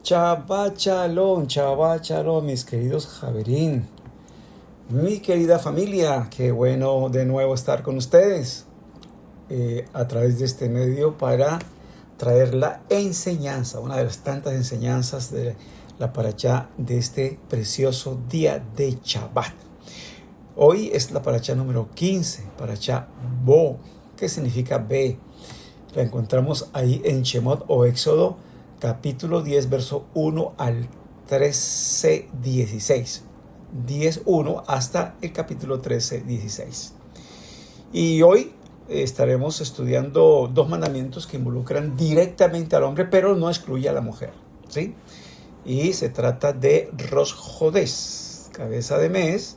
Shabbat Shalom, mis queridos Javerín, mi querida familia, qué bueno de nuevo estar con ustedes a través de este medio para traer la enseñanza, una de las tantas enseñanzas de la parashá de este precioso día de Shabbat. Hoy es la parashá número 15, parashá Bo. ¿Qué significa Be? La encontramos ahí en Shemot o Éxodo, capítulo 10, verso 1 al 13, 16. 10:1 hasta el capítulo 13, 16. Y hoy estaremos estudiando dos mandamientos que involucran directamente al hombre, pero no excluye a la mujer, ¿sí? Y se trata de Rosh Hodés, cabeza de mes,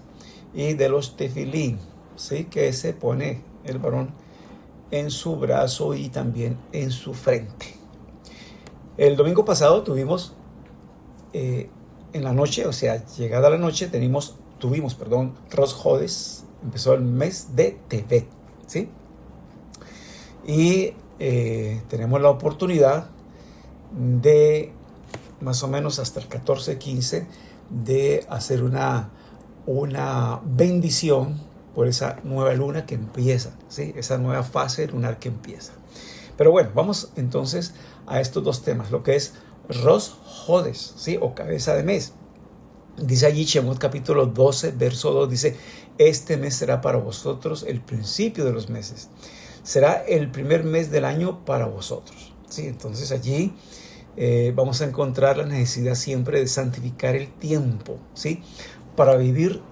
y de los tefilín, ¿sí? Que se pone el varón en su brazo y también en su frente. El domingo pasado tuvimos en la noche, o sea, llegada la noche, tuvimos Rosh Hodés, empezó el mes de Tevet, ¿sí? Y tenemos la oportunidad de, más o menos hasta el 14-15, de hacer una bendición por esa nueva luna que empieza, ¿sí? Esa nueva fase lunar que empieza. Pero bueno, vamos entonces a estos dos temas, lo que es Rosh Hodés, ¿sí? O cabeza de mes. Dice allí Shemot capítulo 12, verso 2, dice: este mes será para vosotros el principio de los meses. Será el primer mes del año para vosotros, ¿sí? Entonces allí vamos a encontrar la necesidad siempre de santificar el tiempo, ¿sí? Para vivir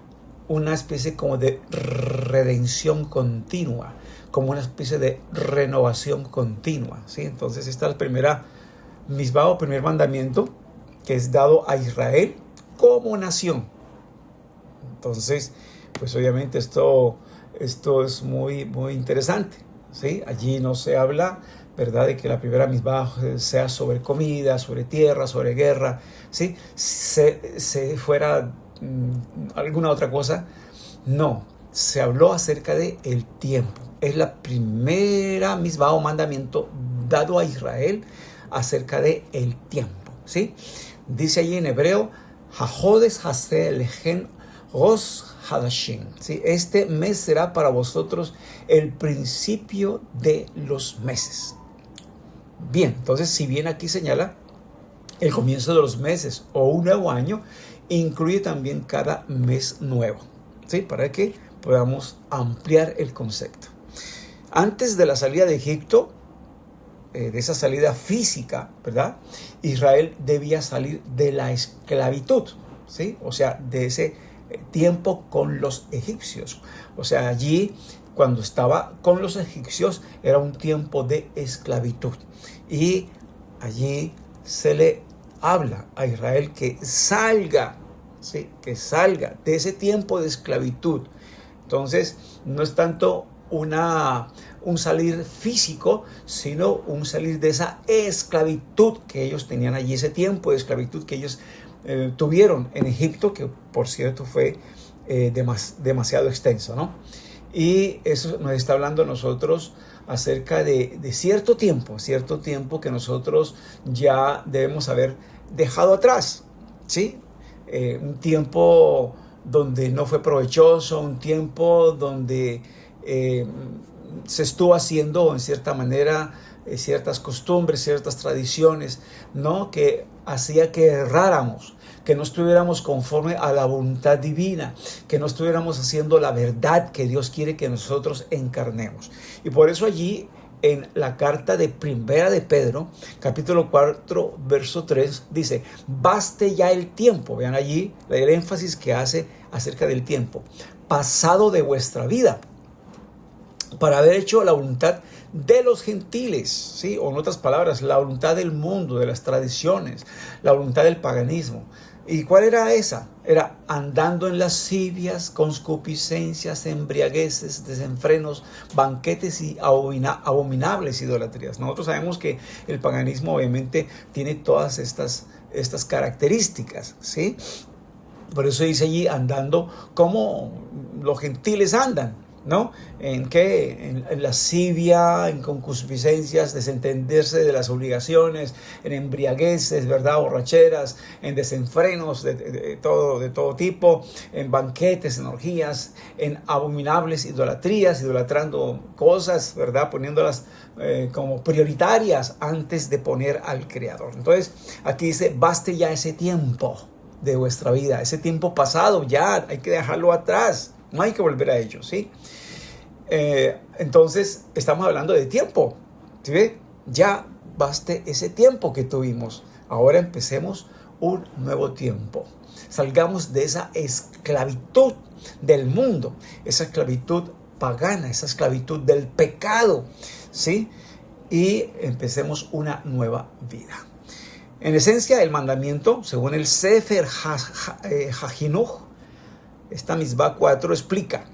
una especie como de redención continua, como una especie de renovación continua, ¿sí? Entonces esta es la primera misbah o primer mandamiento que es dado a Israel como nación. Entonces, pues obviamente esto es muy, muy interesante, ¿sí? Allí no se habla, ¿verdad?, de que la primera misbah sea sobre comida, sobre tierra, sobre guerra, ¿sí? Se fuera alguna otra cosa. No, se habló acerca de el tiempo. Es la primera misbah o mandamiento dado a Israel acerca de el tiempo, ¿sí? Dice allí en hebreo: Hajodes hase lejen Rosh Hadashim, ¿sí? Este mes será para vosotros el principio de los meses. Bien, entonces si bien aquí señala el comienzo de los meses o un nuevo año, incluye también cada mes nuevo, ¿sí? Para que podamos ampliar el concepto. Antes de la salida de Egipto, de esa salida física, ¿verdad?, Israel debía salir de la esclavitud, ¿sí? O sea, de ese tiempo con los egipcios. O sea, allí, cuando estaba con los egipcios, era un tiempo de esclavitud. Y allí se le habla a Israel que salga, ¿sí?, que salga de ese tiempo de esclavitud. Entonces, no es tanto un salir físico, sino un salir de esa esclavitud que ellos tenían allí, ese tiempo de esclavitud que ellos tuvieron en Egipto, que por cierto fue demasiado extenso, ¿no? Y eso nos está hablando a nosotros acerca de cierto tiempo que nosotros ya debemos haber dejado atrás, ¿sí? Un tiempo donde no fue provechoso, un tiempo donde se estuvo haciendo en cierta manera ciertas costumbres, ciertas tradiciones, ¿no?, que hacía que erráramos, que no estuviéramos conforme a la voluntad divina, que no estuviéramos haciendo la verdad que Dios quiere que nosotros encarnemos. Y por eso allí en la carta de Primera de Pedro, capítulo 4, verso 3, dice: baste ya el tiempo. Vean allí el énfasis que hace acerca del tiempo pasado de vuestra vida, para haber hecho la voluntad de los gentiles, ¿sí? O en otras palabras, la voluntad del mundo, de las tradiciones, la voluntad del paganismo. ¿Y cuál era esa? Era andando en lascivias, concupiscencias, embriagueces, desenfrenos, banquetes y abominables idolatrías. Nosotros sabemos que el paganismo obviamente tiene todas estas características, ¿sí? Por eso dice allí: andando como los gentiles andan. ¿no? ¿En qué? En lascivia, en concupiscencias, desentenderse de las obligaciones, en embriagueces, ¿verdad? Borracheras, en desenfrenos de todo tipo, en banquetes, en orgías, en abominables idolatrías, idolatrando cosas, ¿verdad? Poniéndolas como prioritarias antes de poner al Creador. Entonces, aquí dice, baste ya ese tiempo de vuestra vida, ese tiempo pasado, ya hay que dejarlo atrás. No hay que volver a ello, ¿sí? Entonces, estamos hablando de tiempo, ¿sí ve? Ya baste ese tiempo que tuvimos. Ahora empecemos un nuevo tiempo. Salgamos de esa esclavitud del mundo, esa esclavitud pagana, esa esclavitud del pecado, ¿sí? Y empecemos una nueva vida. En esencia, el mandamiento, según el Sefer HaChinuch, esta Mitzvah 4 explica: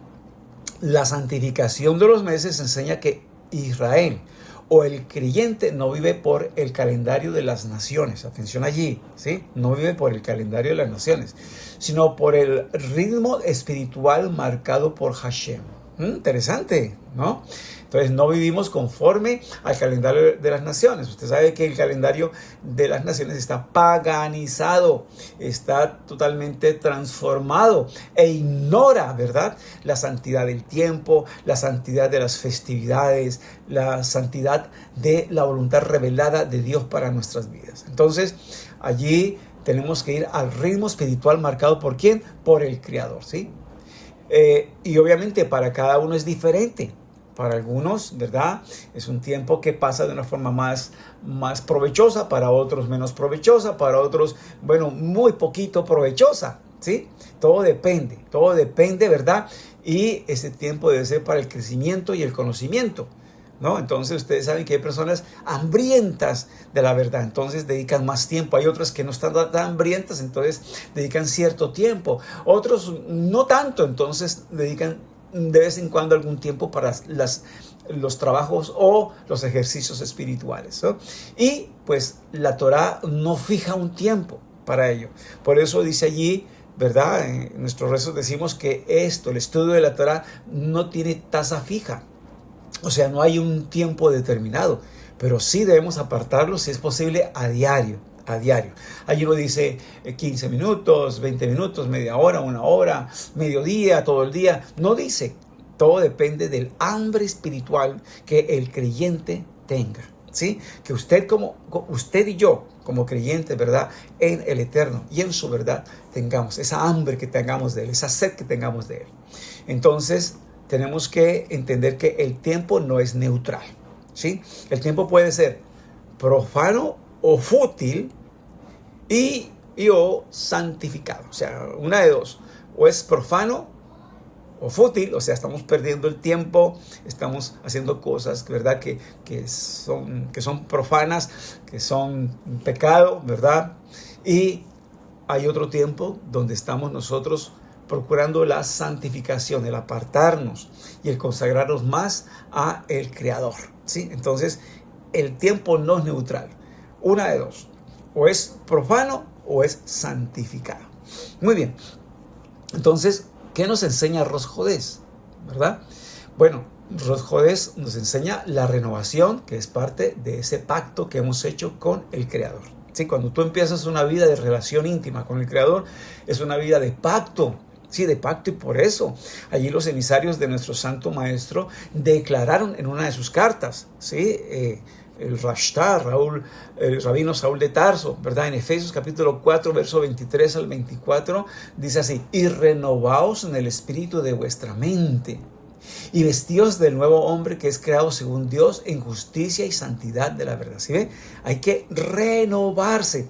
la santificación de los meses enseña que Israel o el creyente no vive por el calendario de las naciones. Atención allí, ¿sí? No vive por el calendario de las naciones, sino por el ritmo espiritual marcado por Hashem. Interesante, ¿no? Entonces no vivimos conforme al calendario de las naciones. Usted sabe que el calendario de las naciones está paganizado, está totalmente transformado e ignora, ¿verdad?, la santidad del tiempo, la santidad de las festividades, la santidad de la voluntad revelada de Dios para nuestras vidas. Entonces allí tenemos que ir al ritmo espiritual marcado ¿por quién? Por el Creador, ¿sí? Y obviamente para cada uno es diferente. Para algunos, ¿verdad?, es un tiempo que pasa de una forma más provechosa, para otros menos provechosa, para otros, bueno, muy poquito provechosa, ¿sí? Todo depende, ¿verdad? Y ese tiempo debe ser para el crecimiento y el conocimiento, ¿no? Entonces ustedes saben que hay personas hambrientas de la verdad, entonces dedican más tiempo. Hay otras que no están tan hambrientas, entonces dedican cierto tiempo. Otros no tanto, entonces dedican de vez en cuando algún tiempo para los trabajos o los ejercicios espirituales, ¿no? Y pues la Torá no fija un tiempo para ello. Por eso dice allí, ¿verdad?, en nuestros rezos decimos que el estudio de la Torá no tiene tasa fija. O sea, no hay un tiempo determinado, pero sí debemos apartarlo, si es posible, a diario. Allí uno dice 15 minutos, 20 minutos, media hora, una hora, mediodía, todo el día. No dice. Todo depende del hambre espiritual que el creyente tenga, ¿sí? Que usted y yo, como creyentes, ¿verdad?, en el Eterno y en su verdad, tengamos esa hambre que tengamos de Él, esa sed que tengamos de Él. Entonces, tenemos que entender que el tiempo no es neutral, ¿sí? El tiempo puede ser profano o fútil o santificado. O sea, una de dos. O es profano o fútil, o sea, estamos perdiendo el tiempo, estamos haciendo cosas, ¿verdad?, que son profanas, que son pecado, ¿verdad? Y hay otro tiempo donde estamos nosotros procurando la santificación, el apartarnos y el consagrarnos más a el Creador, ¿sí? Entonces, el tiempo no es neutral. Una de dos. O es profano o es santificado. Muy bien. Entonces, ¿qué nos enseña Rosh Hodés? ¿Verdad? Bueno, Rosh Hodés nos enseña la renovación, que es parte de ese pacto que hemos hecho con el Creador. ¿Sí? Cuando tú empiezas una vida de relación íntima con el Creador, es una vida de pacto. Sí, de pacto, y por eso allí los emisarios de nuestro Santo Maestro declararon en una de sus cartas, ¿sí?, el Rashtá, el rabino Saúl de Tarso, ¿verdad? En Efesios capítulo 4, verso 23 al 24, dice así: y renovaos en el espíritu de vuestra mente, y vestíos del nuevo hombre que es creado según Dios en justicia y santidad de la verdad. ¿Sí ve? Hay que renovarse.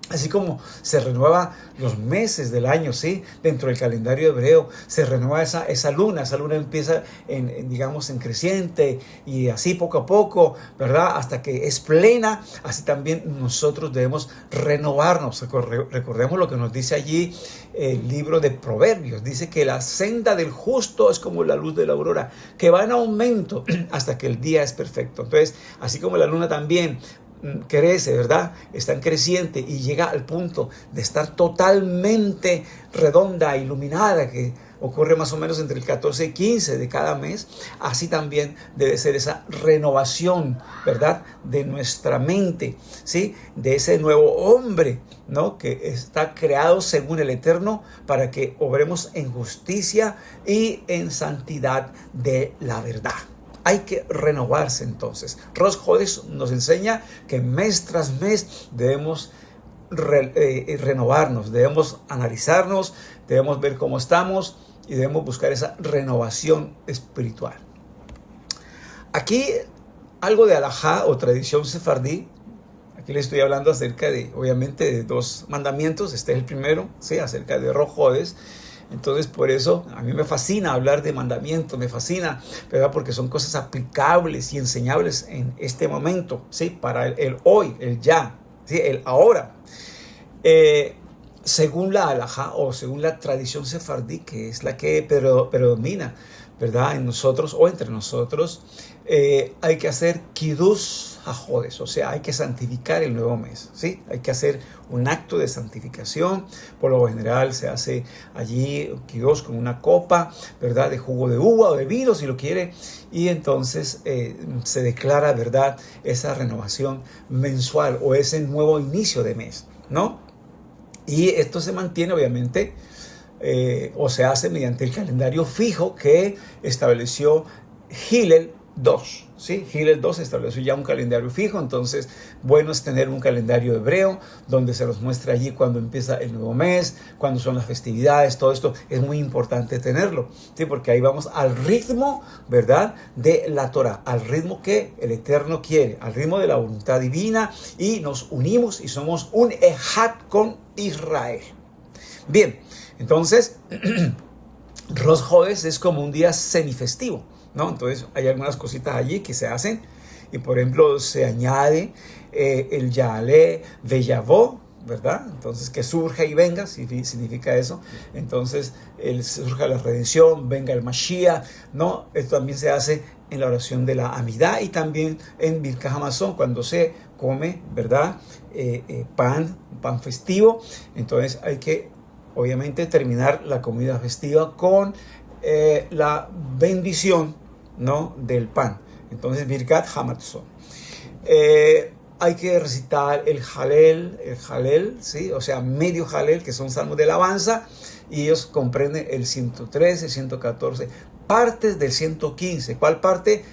Así como se renueva los meses del año, ¿sí?, dentro del calendario hebreo, se renueva esa luna empieza en creciente y así poco a poco, ¿verdad?, hasta que es plena. Así también nosotros debemos renovarnos. Recordemos lo que nos dice allí el libro de Proverbios. Dice que la senda del justo es como la luz de la aurora, que va en aumento hasta que el día es perfecto. Entonces, así como la luna también crece, ¿verdad?, está en creciente y llega al punto de estar totalmente redonda, iluminada, que ocurre más o menos entre el 14 y 15 de cada mes, así también debe ser esa renovación, ¿verdad?, de nuestra mente, ¿sí?, de ese nuevo hombre, ¿no?, que está creado según el Eterno para que obremos en justicia y en santidad de la verdad. Hay que renovarse entonces. Rosh Hodesh nos enseña que mes tras mes debemos renovarnos, debemos analizarnos, debemos ver cómo estamos y debemos buscar esa renovación espiritual. Aquí algo de alajá o tradición sefardí. Aquí les estoy hablando acerca de, obviamente, de 2 mandamientos. Este es el primero, ¿sí?, acerca de Rosh Hodesh. Entonces, por eso a mí me fascina hablar de mandamientos, me fascina, ¿verdad?, porque son cosas aplicables y enseñables en este momento, ¿sí?, para el hoy, el ya, ¿sí?, el ahora. Según la halajá o según la tradición sefardí, que es la que predomina, ¿verdad?, en nosotros o entre nosotros, hay que hacer Kiddush HaJodesh, o sea, hay que santificar el nuevo mes, ¿sí? Hay que hacer un acto de santificación. Por lo general se hace allí Kiddush con una copa, ¿verdad?, de jugo de uva o de vino, si lo quiere, y entonces se declara, ¿verdad?, esa renovación mensual o ese nuevo inicio de mes, ¿no? Y esto se mantiene, obviamente, o se hace mediante el calendario fijo que estableció Hillel II. ¿Sí? Hillel II estableció ya un calendario fijo. Entonces, bueno es tener un calendario hebreo donde se nos muestra allí cuando empieza el nuevo mes, cuándo son las festividades. Todo esto es muy importante tenerlo, ¿sí?, porque ahí vamos al ritmo, ¿verdad?, de la Torah, al ritmo que el Eterno quiere, al ritmo de la voluntad divina, y nos unimos y somos un ejad con Israel. Bien, entonces Rosh Hodesh es como un día semifestivo, ¿no? Entonces hay algunas cositas allí que se hacen, y por ejemplo se añade el Ya'aleh Veyavó, ¿verdad? Entonces que surja y venga, significa eso. Entonces surja la redención, venga el Mashiach, ¿no? Esto también se hace en la oración de la Amidá y también en Birkat Hamazon, cuando se come, ¿verdad?, pan festivo. Entonces hay que, obviamente, terminar la comida festiva con la bendición, ¿no?, del pan. Entonces, Birkat Hamazon. Hay que recitar el Halel, ¿sí?, o sea, medio Halel, que son salmos de alabanza, y ellos comprenden el 113, 114, partes del 115. ¿Cuál parte?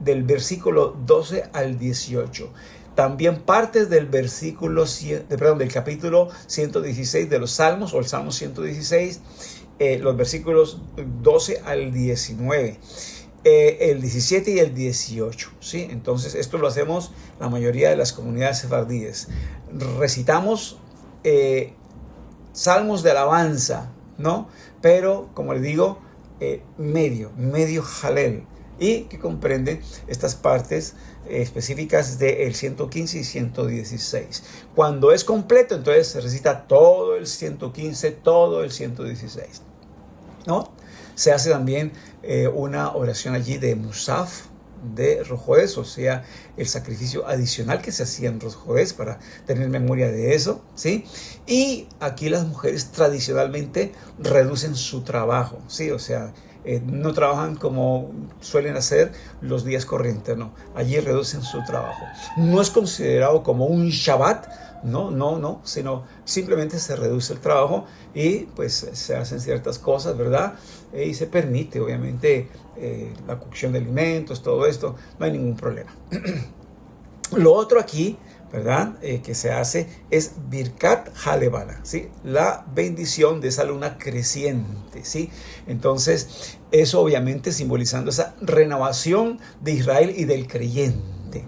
Del versículo 12 al 18. También partes del del capítulo 116 de los Salmos, o el Salmo 116, los versículos 12 al 19. El 17 y el 18, ¿sí? Entonces esto lo hacemos la mayoría de las comunidades sefardíes. Recitamos salmos de alabanza, ¿no? Pero, como les digo, medio Halel, y que comprenden estas partes específicas del 115 y 116. Cuando es completo, entonces se recita todo el 115, todo el 116, ¿no? Se hace también una oración allí de Musaf, de Rosh Hodesh, o sea, el sacrificio adicional que se hacía en Rosh Hodesh, para tener memoria de eso, ¿sí? Y aquí las mujeres tradicionalmente reducen su trabajo, ¿sí? O sea, no trabajan como suelen hacer los días corrientes, no. Allí reducen su trabajo. No es considerado como un Shabbat, no, sino simplemente se reduce el trabajo y pues se hacen ciertas cosas, ¿verdad? Y se permite, obviamente, la cocción de alimentos, todo esto, no hay ningún problema. Lo otro aquí, ¿verdad?, que se hace es Birkat Halevana, ¿sí?, la bendición de esa luna creciente, ¿sí? Entonces, eso obviamente simbolizando esa renovación de Israel y del creyente.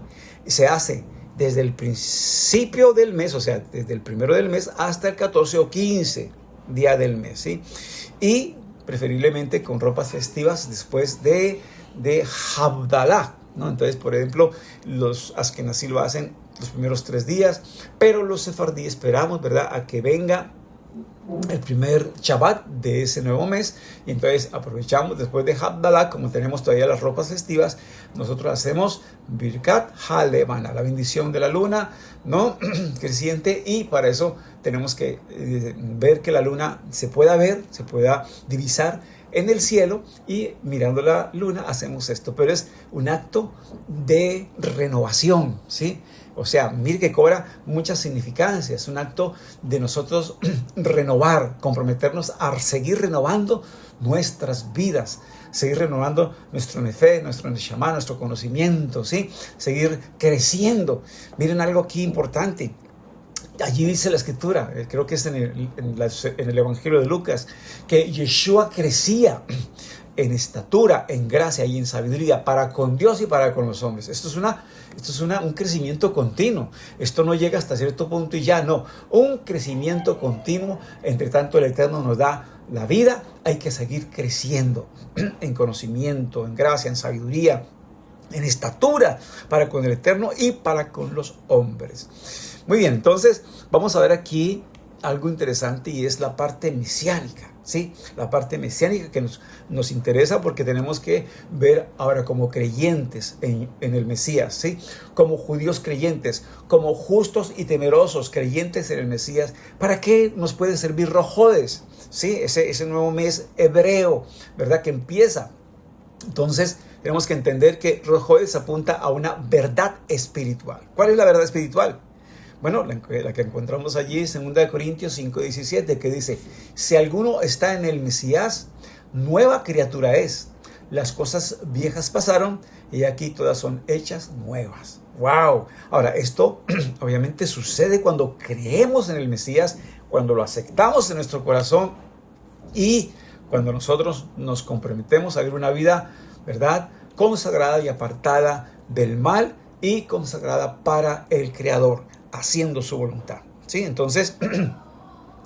Se hace desde el principio del mes, o sea, desde el primero del mes hasta el 14 o 15 día del mes, ¿sí? Y preferiblemente con ropas festivas después de Havdalah, ¿no? Entonces, por ejemplo, los Askenazí lo hacen los primeros 3 días, pero los sefardí esperamos, ¿verdad?, a que venga el primer Shabbat de ese nuevo mes, y entonces aprovechamos después de Havdalah, como tenemos todavía las ropas festivas, nosotros hacemos Birkat Halevana, la bendición de la luna, ¿no?, creciente, y para eso tenemos que ver que la luna se pueda ver, se pueda divisar en el cielo y mirando la luna hacemos esto. Pero es un acto de renovación, ¿sí? O sea, mire que cobra muchas significancias. Es un acto de nosotros renovar, comprometernos a seguir renovando nuestras vidas, seguir renovando nuestro nefe, nuestro neshama, nuestro conocimiento, ¿sí? Seguir creciendo. Miren algo aquí importante. Allí dice la escritura, creo que es en el Evangelio de Lucas, que Yeshua crecía en estatura, en gracia y en sabiduría para con Dios y para con los hombres. Esto es un crecimiento continuo. Esto no llega hasta cierto punto y ya, no. Un crecimiento continuo. Entre tanto, el Eterno nos da la vida. Hay que seguir creciendo en conocimiento, en gracia, en sabiduría, en estatura para con el Eterno y para con los hombres. Muy bien, entonces vamos a ver aquí algo interesante y es la parte mesiánica, ¿sí? La parte mesiánica que nos interesa porque tenemos que ver ahora como creyentes en el Mesías, ¿sí? Como judíos creyentes, como justos y temerosos creyentes en el Mesías. ¿Para qué nos puede servir Rosh Hodesh? ¿Sí? Ese nuevo mes hebreo, ¿verdad? Que empieza. Entonces tenemos que entender que Rosh Hodesh apunta a una verdad espiritual. ¿Cuál es la verdad espiritual? Bueno, la que encontramos allí es 2 Corintios 5:17, que dice: si alguno está en el Mesías, nueva criatura es. Las cosas viejas pasaron y aquí todas son hechas nuevas. ¡Wow! Ahora, esto obviamente sucede cuando creemos en el Mesías, cuando lo aceptamos en nuestro corazón y cuando nosotros nos comprometemos a vivir una vida, ¿verdad?, consagrada y apartada del mal y consagrada para el Creador, haciendo su voluntad, ¿sí? Entonces,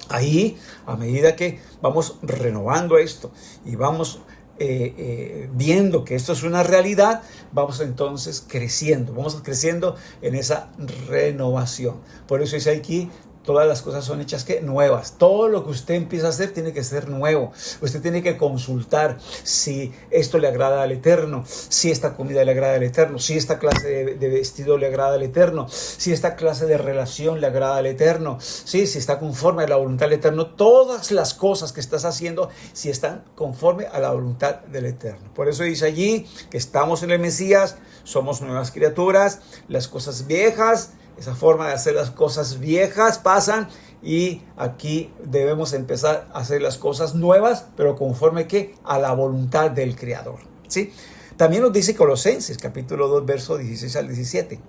ahí, a medida que vamos renovando esto y vamos viendo que esto es una realidad, vamos entonces creciendo en esa renovación. Por eso dice aquí, todas las cosas son hechas nuevas. Todo lo que usted empieza a hacer tiene que ser nuevo. Usted tiene que consultar si esto le agrada al Eterno, si esta comida le agrada al Eterno, si esta clase de vestido le agrada al Eterno, si esta clase de relación le agrada al Eterno, si está conforme a la voluntad del Eterno. Todas las cosas que estás haciendo, si están conforme a la voluntad del Eterno. Por eso dice allí que estamos en el Mesías, somos nuevas criaturas, las cosas viejas, esa forma de hacer las cosas viejas pasan y aquí debemos empezar a hacer las cosas nuevas, pero conforme a la voluntad del Creador, ¿sí? También nos dice Colosenses, capítulo 2, versos 16 al 17,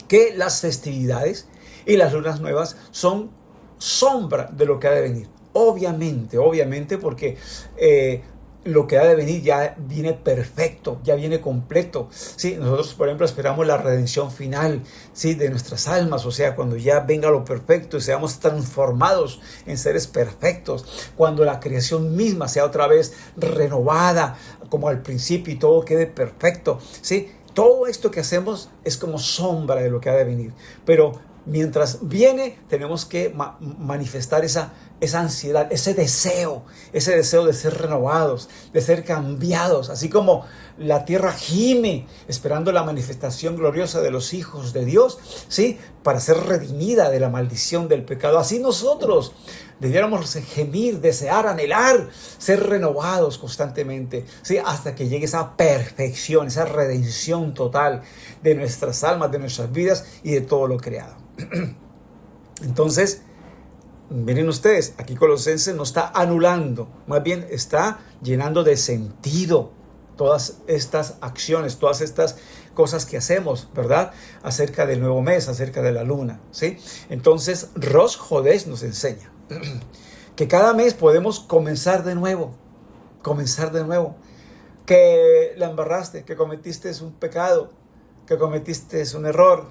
que las festividades y las lunas nuevas son sombra de lo que ha de venir. Obviamente, porque lo que ha de venir ya viene perfecto, ya viene completo, ¿sí? Nosotros, por ejemplo, esperamos la redención final, ¿sí?, de nuestras almas, o sea, cuando ya venga lo perfecto y seamos transformados en seres perfectos, cuando la creación misma sea otra vez renovada, como al principio, y todo quede perfecto, ¿sí? Todo esto que hacemos es como sombra de lo que ha de venir, pero mientras viene, tenemos que manifestar esa ansiedad, ese deseo de ser renovados, de ser cambiados, así como la tierra gime esperando la manifestación gloriosa de los hijos de Dios, ¿sí?, para ser redimida de la maldición del pecado. Así nosotros debiéramos gemir, desear, anhelar, ser renovados constantemente, ¿sí?, hasta que llegue esa perfección, esa redención total de nuestras almas, de nuestras vidas y de todo lo creado. Entonces, miren ustedes, aquí Colosenses no está anulando, más bien está llenando de sentido todas estas acciones, todas estas cosas que hacemos, ¿verdad?, acerca del nuevo mes, acerca de la luna, ¿sí? Entonces, Rosh Hodesh nos enseña que cada mes podemos comenzar de nuevo, que la embarraste, que cometiste un pecado, que cometiste un error,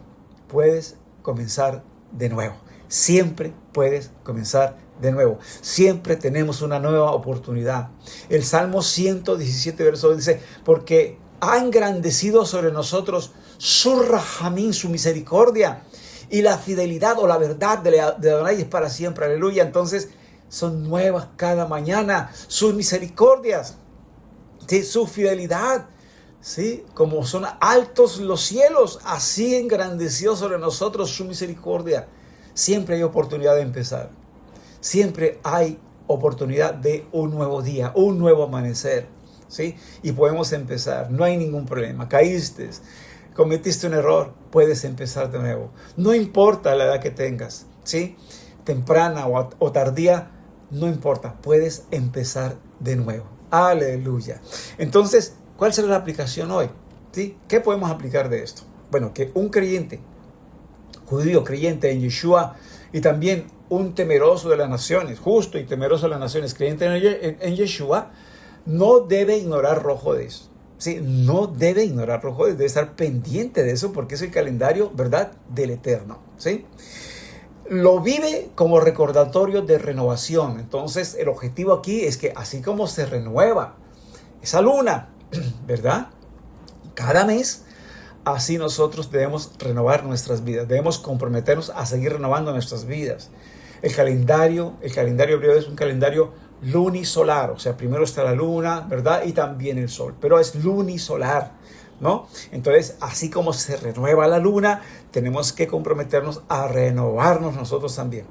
puedes comenzar de nuevo. Siempre puedes comenzar de nuevo. Siempre tenemos una nueva oportunidad. El Salmo 117, verso 2 dice: porque ha engrandecido sobre nosotros su rahamín, su misericordia, y la fidelidad o la verdad de Adonai es para siempre. Aleluya. Entonces son nuevas cada mañana sus misericordias, ¿sí?, su fidelidad. Sí, como son altos los cielos, así engrandeció sobre nosotros su misericordia. Siempre hay oportunidad de empezar. Siempre hay oportunidad de un nuevo día, un nuevo amanecer, ¿sí? Y podemos empezar, no hay ningún problema. Caíste, cometiste un error, puedes empezar de nuevo. No importa la edad que tengas, ¿sí? Temprana o tardía, no importa, puedes empezar de nuevo. Aleluya. Entonces, ¿cuál será la aplicación hoy? ¿Sí? ¿Qué podemos aplicar de esto? Bueno, que un creyente, judío creyente en Yeshua, y también un temeroso de las naciones, justo y temeroso de las naciones, creyente en Yeshua, no debe ignorar Rojodes. Sí, no debe ignorar Rojodes, debe estar pendiente de eso porque es el calendario, ¿verdad?, del Eterno. ¿Sí? Lo vive como recordatorio de renovación. Entonces, el objetivo aquí es que así como se renueva esa luna, ¿verdad?, cada mes, así nosotros debemos renovar nuestras vidas, debemos comprometernos a seguir renovando nuestras vidas. El calendario hebreo es un calendario lunisolar, o sea, primero está la luna, ¿verdad? Y también el sol, pero es lunisolar, ¿no? Entonces, así como se renueva la luna, tenemos que comprometernos a renovarnos nosotros también.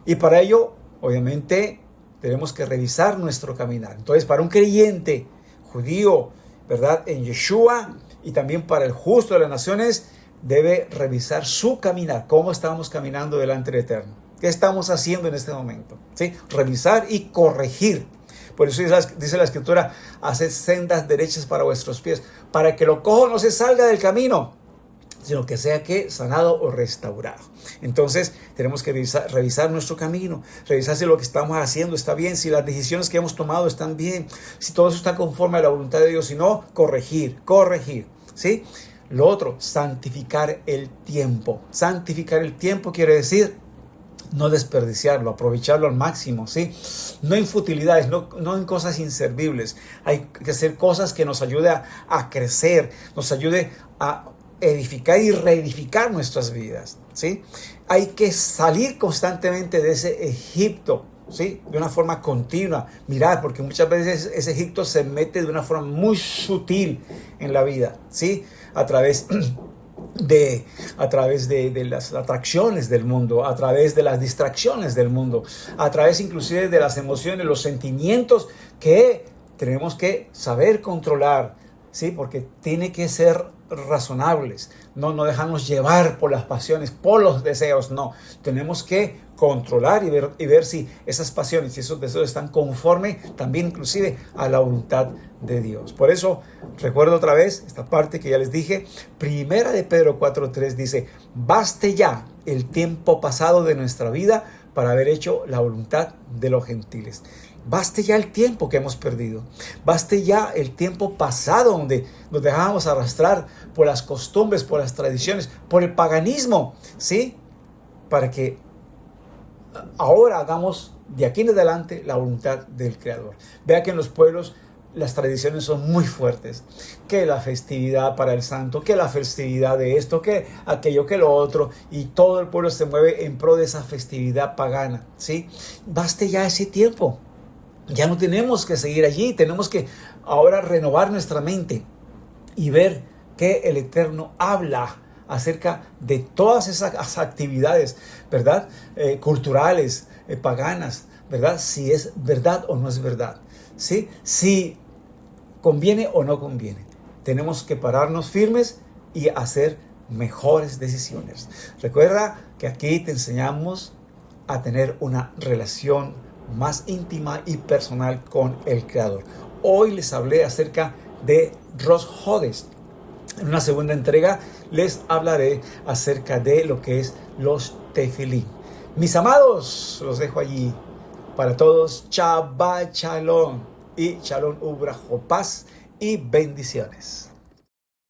Y para ello, obviamente, tenemos que revisar nuestro caminar. Entonces, para un creyente judío, ¿verdad?, en Yeshua, y también para el justo de las naciones, debe revisar su caminar, cómo estamos caminando delante del Eterno, qué estamos haciendo en este momento, ¿sí? Revisar y corregir. Por eso dice la Escritura: haced sendas derechas para vuestros pies, para que lo cojo no se salga del camino, sino que sea que sanado o restaurado. Entonces tenemos que revisar nuestro camino, revisar si lo que estamos haciendo está bien, si las decisiones que hemos tomado están bien, si todo eso está conforme a la voluntad de Dios. Si no, corregir, ¿sí? Lo otro, santificar el tiempo. Santificar el tiempo quiere decir no desperdiciarlo, aprovecharlo al máximo, ¿sí? No en futilidades, no en cosas inservibles. Hay que hacer cosas que nos ayuden a crecer, nos ayude a edificar y reedificar nuestras vidas, ¿sí? Hay que salir constantemente de ese Egipto, ¿sí? De una forma continua. Mirad, porque muchas veces ese Egipto se mete de una forma muy sutil en la vida, ¿sí? A través de las atracciones del mundo, a través de las distracciones del mundo, a través inclusive de las emociones, los sentimientos que tenemos que saber controlar, ¿sí? Porque tiene que ser razonables, no dejarnos llevar por las pasiones, por los deseos, no. Tenemos que controlar y ver si esas pasiones y esos deseos están conforme también inclusive a la voluntad de Dios. Por eso, recuerdo otra vez esta parte que ya les dije, Primera de Pedro 4:3 dice: baste ya el tiempo pasado de nuestra vida para haber hecho la voluntad de los gentiles. Baste ya el tiempo que hemos perdido. Baste ya el tiempo pasado donde nos dejábamos arrastrar por las costumbres, por las tradiciones, por el paganismo, ¿sí? Para que ahora hagamos de aquí en adelante la voluntad del Creador. Vea que en los pueblos las tradiciones son muy fuertes, que la festividad para el santo, que la festividad de esto, que aquello, que lo otro, y todo el pueblo se mueve en pro de esa festividad pagana, ¿sí? Baste ya ese tiempo. Ya no tenemos que seguir allí, tenemos que ahora renovar nuestra mente y ver que el Eterno habla acerca de todas esas actividades, ¿verdad? Culturales, paganas, ¿verdad? Si es verdad o no es verdad, ¿sí? Si conviene o no conviene. Tenemos que pararnos firmes y hacer mejores decisiones. Recuerda que aquí te enseñamos a tener una relación más íntima y personal con el Creador. Hoy les hablé acerca de Rosh Hodesh. En una segunda entrega les hablaré acerca de lo que es los tefilín. Mis amados, los dejo allí. Para todos, Shabbat Shalom y Shalom Ubrajo, paz y bendiciones.